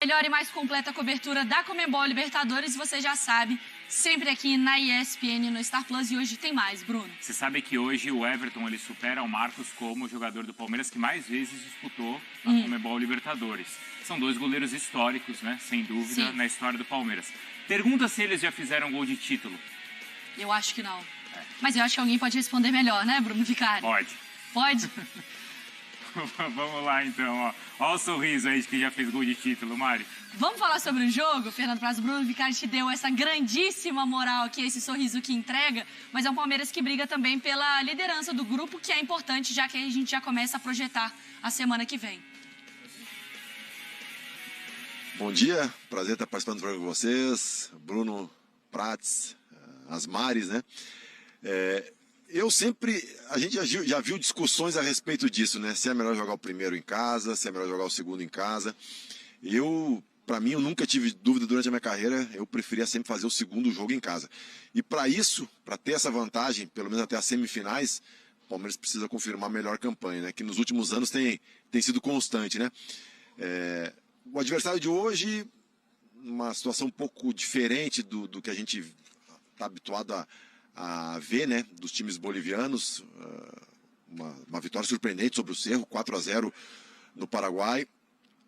Melhor e mais completa cobertura da Conmebol Libertadores, você já sabe, sempre aqui na ESPN, no Star Plus. E hoje tem mais, Bruno. Você sabe que hoje o Everton ele supera o Marcos como o jogador do Palmeiras que mais vezes disputou a Conmebol Libertadores. São dois goleiros históricos, né? Sem dúvida, Sim. na história do Palmeiras. Pergunta se eles já fizeram gol de título. Eu acho que não. Mas eu acho que alguém pode responder melhor, né, Bruno Vicari? Pode. Pode? Vamos lá, então. Ó. Olha o sorriso aí de que já fez gol de título, Mário. Vamos falar sobre o jogo? Fernando Praz, Bruno Vicari te deu essa grandíssima moral aqui, esse sorriso que entrega, mas é um Palmeiras que briga também pela liderança do grupo, que é importante, já que a gente já começa a projetar a semana que vem. Bom dia, prazer estar participando do programa com vocês, Bruno Prats, as Mares, né? A gente já viu discussões a respeito disso, né? Se é melhor jogar o primeiro em casa, se é melhor jogar o segundo em casa. Para mim, eu nunca tive dúvida durante a minha carreira, eu preferia sempre fazer o segundo jogo em casa. E para isso, para ter essa vantagem, pelo menos até as semifinais, o Palmeiras precisa confirmar a melhor campanha, né? Que nos últimos anos tem sido constante, né? O adversário de hoje, uma situação um pouco diferente do que a gente está habituado a ver, né, dos times bolivianos, uma vitória surpreendente sobre o Cerro, 4-0 no Paraguai,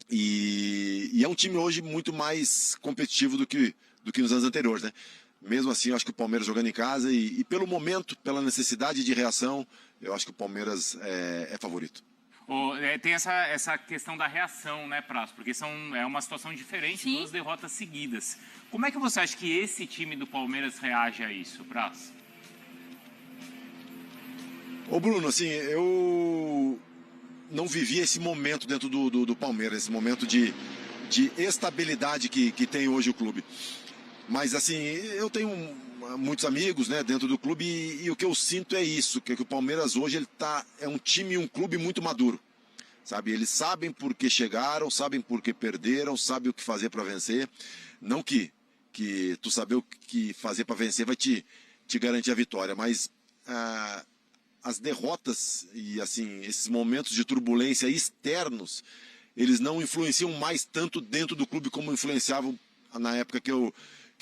e é um time hoje muito mais competitivo do que nos anos anteriores, né? Mesmo assim, eu acho que o Palmeiras jogando em casa e pelo momento, pela necessidade de reação, eu acho que o Palmeiras é favorito. Tem essa questão da reação, né, Praz? Porque é uma situação diferente, Sim. 2 derrotas seguidas. Como é que você acha que esse time do Palmeiras reage a isso, Praz? Ô Bruno, assim, eu não vivi esse momento dentro do Palmeiras, esse momento de estabilidade que tem hoje o clube. Mas assim, eu tenho muitos amigos, né, dentro do clube e o que eu sinto é isso, que o Palmeiras hoje é um time e um clube muito maduro. Sabe, eles sabem por que chegaram, sabem por que perderam, sabem o que fazer para vencer. Não que tu saber o que fazer para vencer vai te garantir a vitória, mas as derrotas e assim esses momentos de turbulência externos, eles não influenciam mais tanto dentro do clube como influenciavam na época que eu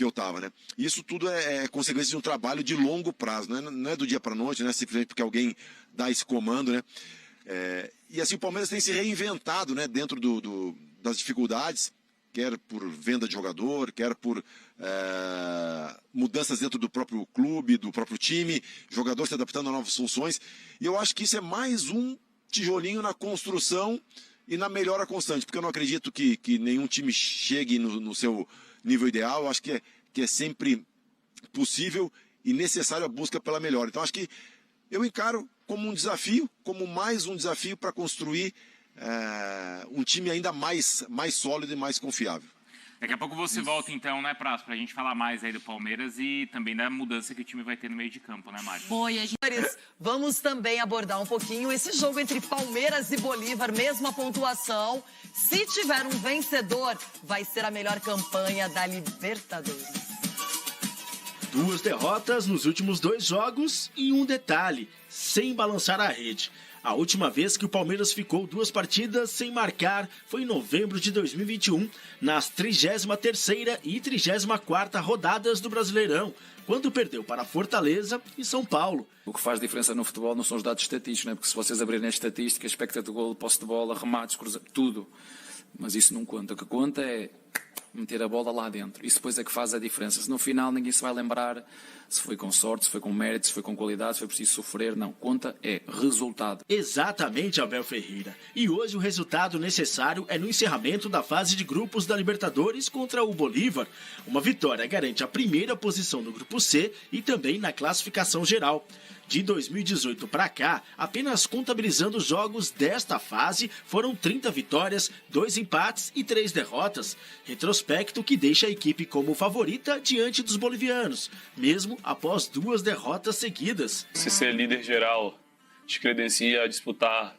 estava, né? Isso tudo é consequência de um trabalho de longo prazo, né? Não é do dia para a noite, né? Simplesmente porque alguém dá esse comando, né? E assim o Palmeiras tem se reinventado, né? Dentro das dificuldades, quer por venda de jogador, quer por mudanças dentro do próprio clube, do próprio time, jogador se adaptando a novas funções. E eu acho que isso é mais um tijolinho na construção e na melhora constante, porque eu não acredito que nenhum time chegue no seu nível ideal. Eu acho que é sempre possível e necessário a busca pela melhora. Então acho que eu encaro como um desafio, como mais um desafio para construir um time ainda mais sólido e mais confiável. Daqui a pouco você volta então, né, Praz, pra gente falar mais aí do Palmeiras e também da mudança que o time vai ter no meio de campo, né, Mário? Boa, e a gente... Vamos também abordar um pouquinho esse jogo entre Palmeiras e Bolívar, mesma pontuação. Se tiver um vencedor, vai ser a melhor campanha da Libertadores. 2 derrotas nos últimos 2 jogos e um detalhe, sem balançar a rede. A última vez que o Palmeiras ficou 2 partidas sem marcar foi em novembro de 2021, nas 33ª e 34ª rodadas do Brasileirão, quando perdeu para Fortaleza e São Paulo. O que faz diferença no futebol não são os dados estatísticos, né? Porque se vocês abrirem as estatísticas, expectativa de gol, posse de bola, remates, cruzamentos, tudo. Mas isso não conta. O que conta é meter a bola lá dentro. Isso depois é que faz a diferença. Se no final ninguém se vai lembrar se foi com sorte, se foi com mérito, se foi com qualidade, se foi preciso sofrer. Não, conta é resultado. Exatamente, Abel Ferreira. E hoje o resultado necessário é no encerramento da fase de grupos da Libertadores contra o Bolívar. Uma vitória garante a primeira posição no grupo C e também na classificação geral. De 2018 para cá, apenas contabilizando os jogos desta fase, foram 30 vitórias, 2 empates e 3 derrotas. Retrospecto que deixa a equipe como favorita diante dos bolivianos, mesmo após 2 derrotas seguidas. Se ser líder geral te credencia a disputar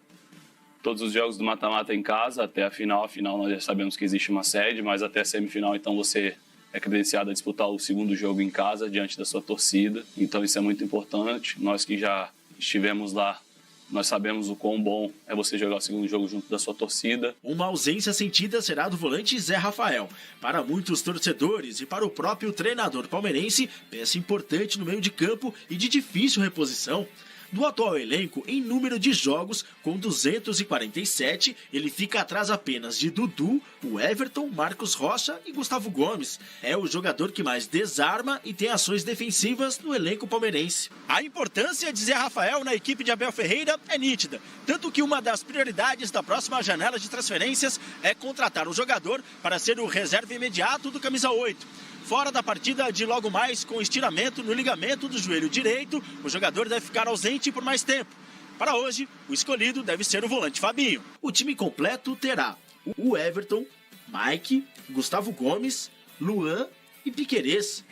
todos os jogos do mata-mata em casa, até a final. A final nós já sabemos que existe uma sede, mas até a semifinal então você é credenciado a disputar o segundo jogo em casa, diante da sua torcida. Então isso é muito importante. Nós que já estivemos lá Nós sabemos o quão bom é você jogar o segundo jogo junto da sua torcida. Uma ausência sentida será do volante Zé Rafael. Para muitos torcedores e para o próprio treinador palmeirense, peça importante no meio de campo e de difícil reposição. Do atual elenco, em número de jogos, com 247, ele fica atrás apenas de Dudu, o Everton, Marcos Rocha e Gustavo Gomes. É o jogador que mais desarma e tem ações defensivas no elenco palmeirense. A importância de Zé Rafael na equipe de Abel Ferreira é nítida, tanto que uma das prioridades da próxima janela de transferências é contratar um jogador para ser o reserva imediato do camisa 8. Fora da partida de logo mais com estiramento no ligamento do joelho direito, o jogador deve ficar ausente por mais tempo. Para hoje, o escolhido deve ser o volante Fabinho. O time completo terá o Everton, Mike, Gustavo Gomes, Luan e Piquerez.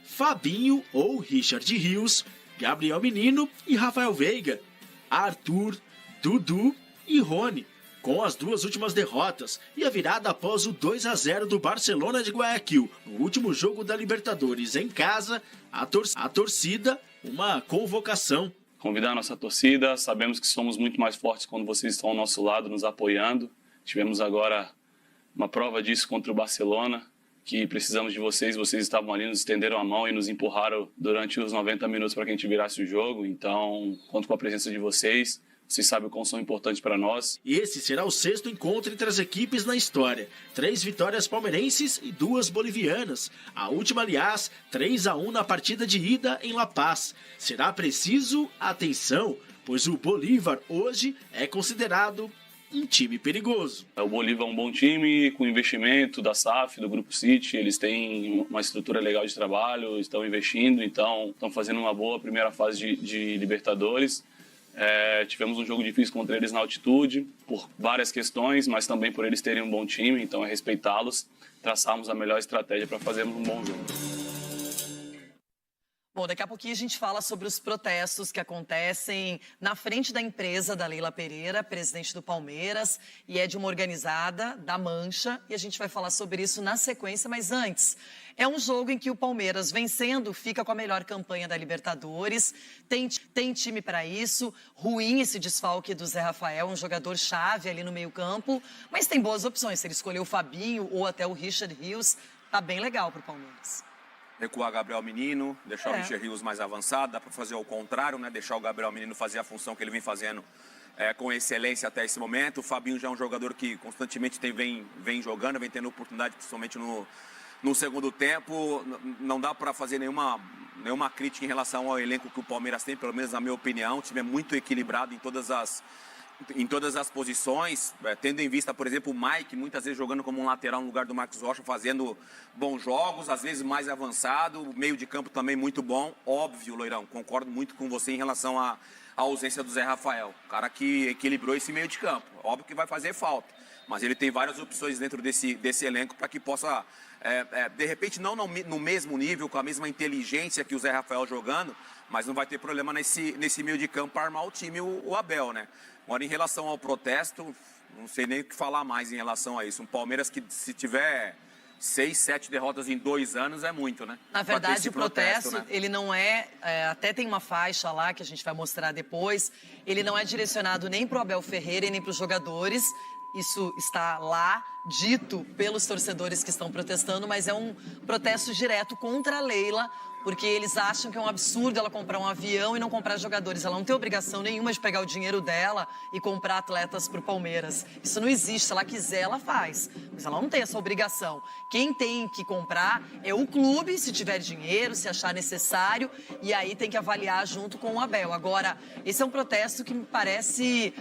Fabinho ou Richard Rios, Gabriel Menino e Rafael Veiga, Arthur, Dudu e Rony. Com as duas últimas derrotas e a virada após o 2-0 do Barcelona de Guayaquil no último jogo da Libertadores em casa, a torcida, uma convocação. Convidar a nossa torcida, sabemos que somos muito mais fortes quando vocês estão ao nosso lado, nos apoiando. Tivemos agora uma prova disso contra o Barcelona, que precisamos de vocês estavam ali, nos estenderam a mão e nos empurraram durante os 90 minutos para que a gente virasse o jogo, então conto com a presença de vocês. Vocês sabem o quão são importantes para nós. Esse será o 6º encontro entre as equipes na história. 3 vitórias palmeirenses e 2 bolivianas. A última, aliás, 3-1 na partida de ida em La Paz. Será preciso atenção, pois o Bolívar hoje é considerado um time perigoso. O Bolívar é um bom time, com investimento da SAF, do Grupo City. Eles têm uma estrutura legal de trabalho, estão investindo, então estão fazendo uma boa primeira fase de Libertadores. Tivemos um jogo difícil contra eles na altitude, por várias questões, mas também por eles terem um bom time, então é respeitá-los, traçarmos a melhor estratégia para fazermos um bom jogo. Bom, daqui a pouquinho a gente fala sobre os protestos que acontecem na frente da empresa da Leila Pereira, presidente do Palmeiras, e é de uma organizada da Mancha, e a gente vai falar sobre isso na sequência, mas antes, é um jogo em que o Palmeiras, vencendo, fica com a melhor campanha da Libertadores, tem time para isso, ruim esse desfalque do Zé Rafael, um jogador-chave ali no meio-campo, mas tem boas opções, se ele escolher o Fabinho ou até o Richard Rios, tá bem legal pro Palmeiras. Recuar Gabriel Menino, deixar o Richard Rios mais avançado, dá para fazer o contrário, né? Deixar o Gabriel Menino fazer a função que ele vem fazendo com excelência até esse momento. O Fabinho já é um jogador que constantemente vem jogando, vem tendo oportunidade, principalmente no segundo tempo. Não dá para fazer nenhuma crítica em relação ao elenco que o Palmeiras tem, pelo menos na minha opinião. O time é muito equilibrado em todas as posições, tendo em vista, por exemplo, o Mike, muitas vezes jogando como um lateral no lugar do Marcos Rocha, fazendo bons jogos, às vezes mais avançado, o meio de campo também muito bom. Óbvio, Loirão, concordo muito com você em relação à ausência do Zé Rafael, o cara que equilibrou esse meio de campo. Óbvio que vai fazer falta, mas ele tem várias opções dentro desse elenco para que possa, de repente, não no mesmo nível, com a mesma inteligência que o Zé Rafael jogando, mas não vai ter problema nesse meio de campo para armar o time, o Abel, né? Agora, em relação ao protesto, não sei nem o que falar mais em relação a isso. Um Palmeiras que, se tiver 6, 7 derrotas em 2 anos, é muito, né? Na verdade, o protesto, né? ele não até tem uma faixa lá que a gente vai mostrar depois, ele não é direcionado nem para o Abel Ferreira e nem para os jogadores. Isso está lá, dito pelos torcedores que estão protestando, mas é um protesto direto contra a Leila, porque eles acham que é um absurdo ela comprar um avião e não comprar jogadores. Ela não tem obrigação nenhuma de pegar o dinheiro dela e comprar atletas para o Palmeiras. Isso não existe. Se ela quiser, ela faz. Mas ela não tem essa obrigação. Quem tem que comprar é o clube, se tiver dinheiro, se achar necessário, e aí tem que avaliar junto com o Abel. Agora, esse é um protesto que me parece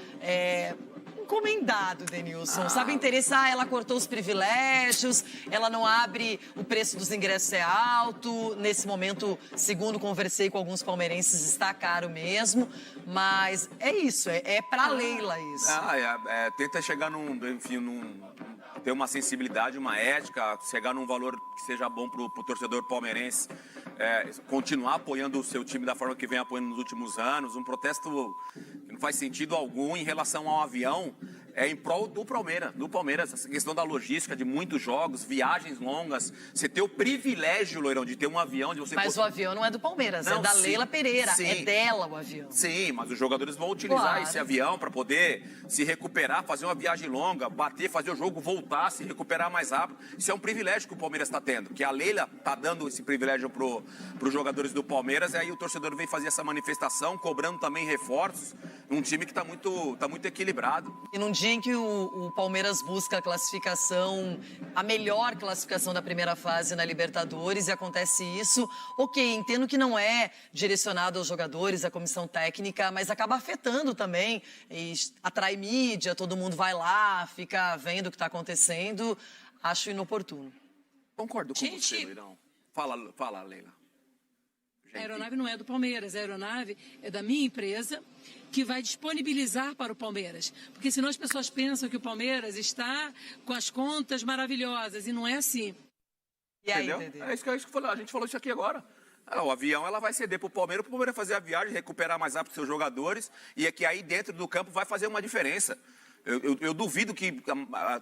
encomendado, Denilson. Sabe, interesse, ela cortou os privilégios, ela não abre, o preço dos ingressos é alto, nesse momento, segundo conversei com alguns palmeirenses, está caro mesmo, mas é isso, é pra Leila isso. Tenta chegar ter uma sensibilidade, uma ética, chegar num valor que seja bom pro torcedor palmeirense, continuar apoiando o seu time da forma que vem apoiando nos últimos anos. Um protesto que não faz sentido algum. Em relação ao avião, é em prol do Palmeiras. Essa questão da logística, de muitos jogos, viagens longas. Você ter o privilégio, Loirão, de ter um avião... De você Mas o avião não é do Palmeiras, é da Leila Pereira. Sim. É dela o avião. Sim, mas os jogadores vão utilizar esse avião para poder se recuperar, fazer uma viagem longa, bater, fazer o jogo, voltar, se recuperar mais rápido. Isso é um privilégio que o Palmeiras está tendo, que a Leila está dando esse privilégio para os jogadores do Palmeiras, e aí o torcedor vem fazer essa manifestação, cobrando também reforços, um time que está muito equilibrado. E num dia em que o Palmeiras busca a classificação, a melhor classificação da primeira fase na Libertadores, e acontece isso, ok, entendo que não é direcionado aos jogadores, à comissão técnica, mas acaba afetando também, e atrai mídia, todo mundo vai lá, fica vendo o que está acontecendo, acho inoportuno. Concordo com você, Luirão. Fala, Leila. A aeronave não é do Palmeiras, a aeronave é da minha empresa, que vai disponibilizar para o Palmeiras. Porque senão as pessoas pensam que o Palmeiras está com as contas maravilhosas, e não é assim. E aí, entendeu? É isso que a gente falou isso aqui agora. O avião ela vai ceder para o Palmeiras fazer a viagem, recuperar mais rápido seus jogadores, e é que aí dentro do campo vai fazer uma diferença. Eu duvido que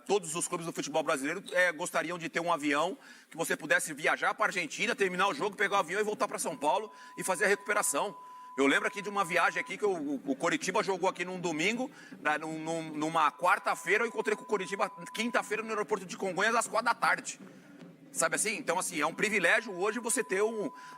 todos os clubes do futebol brasileiro gostariam de ter um avião que você pudesse viajar para a Argentina, terminar o jogo, pegar o avião e voltar para São Paulo e fazer a recuperação. Eu lembro aqui de uma viagem aqui que o Coritiba jogou aqui num domingo, numa quarta-feira, eu encontrei com o Coritiba quinta-feira no aeroporto de Congonhas às 4h. Sabe assim? Então, assim, é um privilégio hoje você ter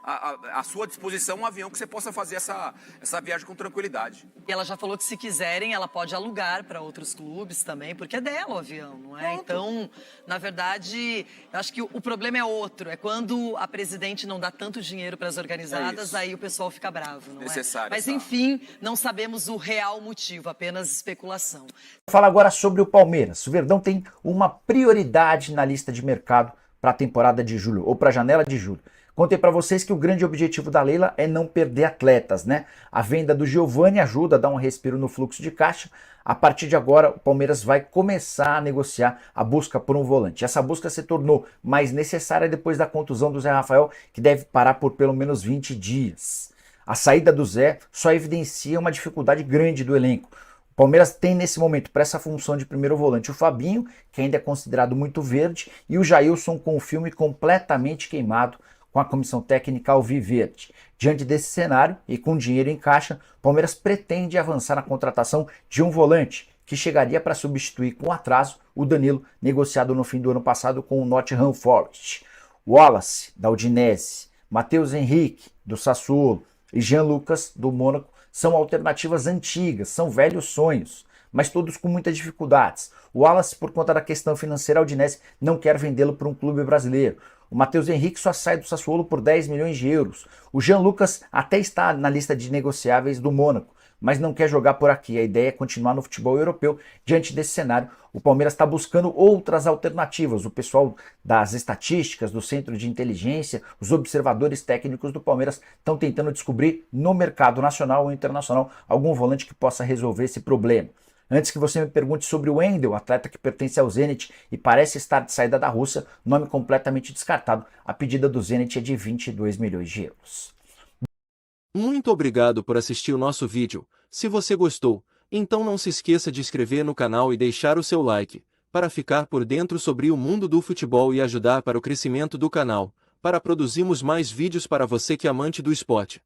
à sua disposição um avião que você possa fazer essa viagem com tranquilidade. E ela já falou que se quiserem, ela pode alugar para outros clubes também, porque é dela o avião, não é? Então, na verdade, eu acho que o problema é outro. É quando a presidente não dá tanto dinheiro para as organizadas, aí o pessoal fica bravo, não necessário, é? Mas, enfim, não sabemos o real motivo, apenas especulação. Vou falar agora sobre o Palmeiras. O Verdão tem uma prioridade na lista de mercado para a temporada de julho, ou para a janela de julho. Contei para vocês que o grande objetivo da Leila é não perder atletas, né? A venda do Giovani ajuda a dar um respiro no fluxo de caixa. A partir de agora, o Palmeiras vai começar a negociar a busca por um volante. Essa busca se tornou mais necessária depois da contusão do Zé Rafael, que deve parar por pelo menos 20 dias. A saída do Zé só evidencia uma dificuldade grande do elenco. O Palmeiras tem nesse momento para essa função de primeiro volante o Fabinho, que ainda é considerado muito verde, e o Jailson com o filme completamente queimado com a comissão técnica alviverde. Diante desse cenário e com dinheiro em caixa, o Palmeiras pretende avançar na contratação de um volante, que chegaria para substituir com atraso o Danilo, negociado no fim do ano passado com o Nottingham Forest. Wallace, da Udinese, Matheus Henrique, do Sassuolo, e Jean Lucas, do Mônaco, são alternativas antigas, são velhos sonhos, mas todos com muitas dificuldades. O Wallace, por conta da questão financeira, a Udinese não quer vendê-lo para um clube brasileiro. O Matheus Henrique só sai do Sassuolo por 10 milhões de euros. O Jean Lucas até está na lista de negociáveis do Mônaco, mas não quer jogar por aqui. A ideia é continuar no futebol europeu. Diante desse cenário, o Palmeiras está buscando outras alternativas. O pessoal das estatísticas, do centro de inteligência, os observadores técnicos do Palmeiras estão tentando descobrir no mercado nacional ou internacional algum volante que possa resolver esse problema. Antes que você me pergunte sobre o Wendel, atleta que pertence ao Zenit e parece estar de saída da Rússia, nome completamente descartado. A pedida do Zenit é de 22 milhões de euros. Muito obrigado por assistir o nosso vídeo. Se você gostou, então não se esqueça de inscrever no canal e deixar o seu like, para ficar por dentro sobre o mundo do futebol e ajudar para o crescimento do canal, para produzirmos mais vídeos para você que é amante do esporte.